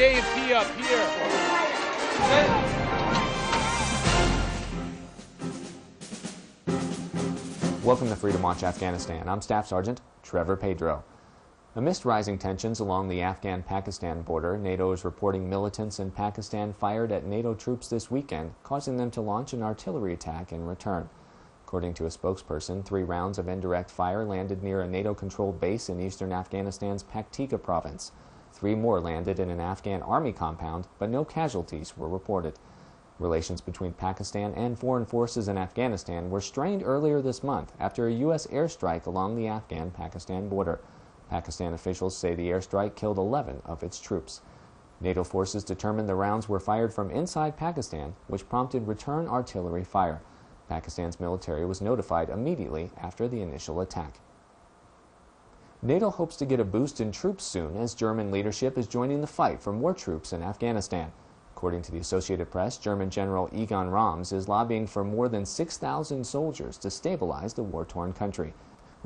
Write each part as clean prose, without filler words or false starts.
A&P up here. Welcome to Freedom Watch Afghanistan. I'm Staff Sergeant Trevor Pedro. Amidst rising tensions along the Afghan-Pakistan border, NATO is reporting militants in Pakistan fired at NATO troops this weekend, causing them to launch an artillery attack in return. According to a spokesperson, 3 rounds of indirect fire landed near a NATO-controlled base in eastern Afghanistan's Paktika province. 3 more landed in an Afghan Army compound, but no casualties were reported. Relations between Pakistan and foreign forces in Afghanistan were strained earlier this month after a U.S. airstrike along the Afghan-Pakistan border. Pakistan officials say the airstrike killed 11 of its troops. NATO forces determined the rounds were fired from inside Pakistan, which prompted return artillery fire. Pakistan's military was notified immediately after the initial attack. NATO hopes to get a boost in troops soon as German leadership is joining the fight for more troops in Afghanistan. According to the Associated Press, German General Egon Rams is lobbying for more than 6,000 soldiers to stabilize the war-torn country.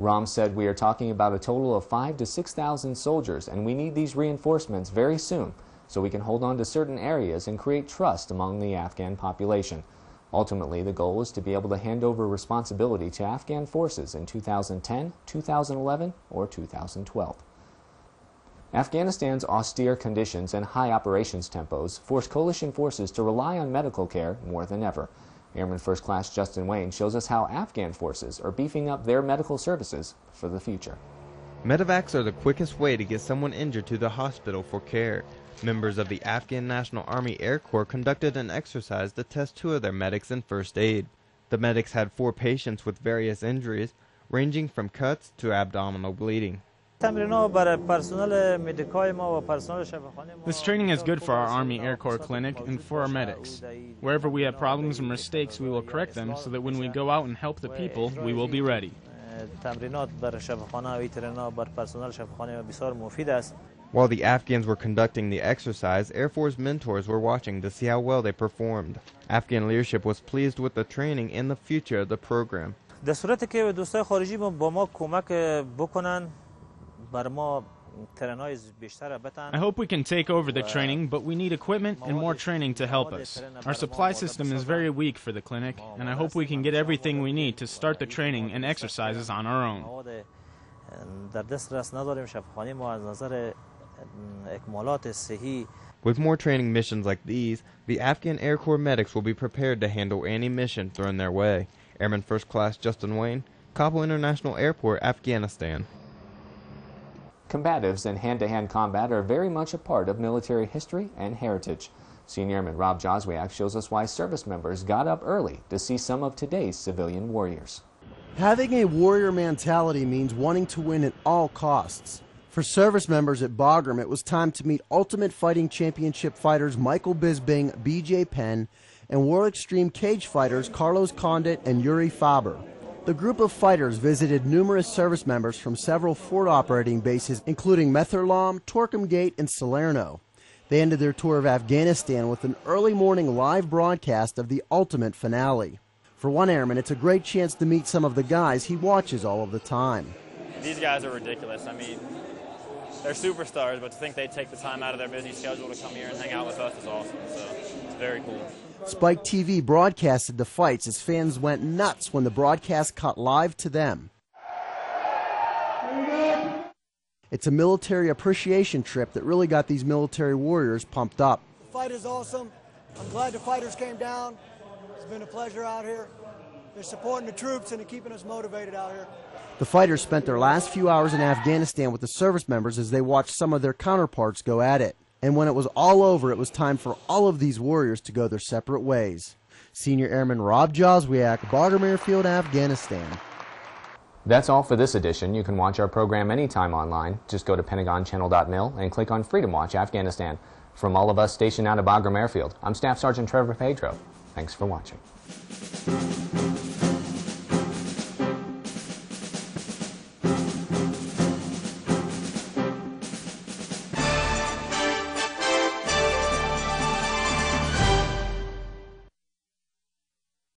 Rams said, "We are talking about a total of 5,000 to 6,000 soldiers, and we need these reinforcements very soon so we can hold on to certain areas and create trust among the Afghan population." Ultimately, the goal is to be able to hand over responsibility to Afghan forces in 2010, 2011, or 2012. Afghanistan's austere conditions and high operations tempos force coalition forces to rely on medical care more than ever. Airman First Class Justin Wayne shows us how Afghan forces are beefing up their medical services for the future. Medevacs are the quickest way to get someone injured to the hospital for care. Members of the Afghan National Army Air Corps conducted an exercise to test 2 of their medics in first aid. The medics had 4 patients with various injuries, ranging from cuts to abdominal bleeding. This training is good for our Army Air Corps clinic and for our medics. Wherever we have problems or mistakes, we will correct them so that when we go out and help the people, we will be ready. While the Afghans were conducting the exercise, Air Force mentors were watching to see how well they performed. Afghan leadership was pleased with the training and the future of the program. I hope we can take over the training, but we need equipment and more training to help us. Our supply system is very weak for the clinic, and I hope we can get everything we need to start the training and exercises on our own. With more training missions like these, the Afghan Air Corps medics will be prepared to handle any mission thrown their way. Airman First Class Justin Wayne, Kabul International Airport, Afghanistan. Combatives in hand-to-hand combat are very much a part of military history and heritage. Senior Airman Rob Joswiak shows us why service members got up early to see some of today's civilian warriors. Having a warrior mentality means wanting to win at all costs. For service members at Bagram, it was time to meet Ultimate Fighting Championship fighters Michael Bisping, BJ Penn, and World Extreme Cage fighters Carlos Condit and Yuri Faber. The group of fighters visited numerous service members from several forward operating bases, including Metherlom, Torkham Gate, and Salerno. They ended their tour of Afghanistan with an early morning live broadcast of the ultimate finale. For one airman, it's a great chance to meet some of the guys he watches all of the time. These guys are ridiculous. I mean, they're superstars, but to think they'd take the time out of their busy schedule to come here and hang out with us is awesome. So it's very cool. Spike TV broadcasted the fights as fans went nuts when the broadcast cut live to them. It's a military appreciation trip that really got these military warriors pumped up. The fight is awesome. I'm glad the fighters came down. It's been a pleasure out here. They're supporting the troops and they're keeping us motivated out here. The fighters spent their last few hours in Afghanistan with the service members as they watched some of their counterparts go at it. And when it was all over, it was time for all of these warriors to go their separate ways. Senior Airman Rob Joswiak, Bagram Airfield, Afghanistan. That's all for this edition. You can watch our program anytime online. Just go to PentagonChannel.mil and click on Freedom Watch Afghanistan. From all of us stationed out at Bagram Airfield, I'm Staff Sergeant Trevor Pedro. Thanks for watching.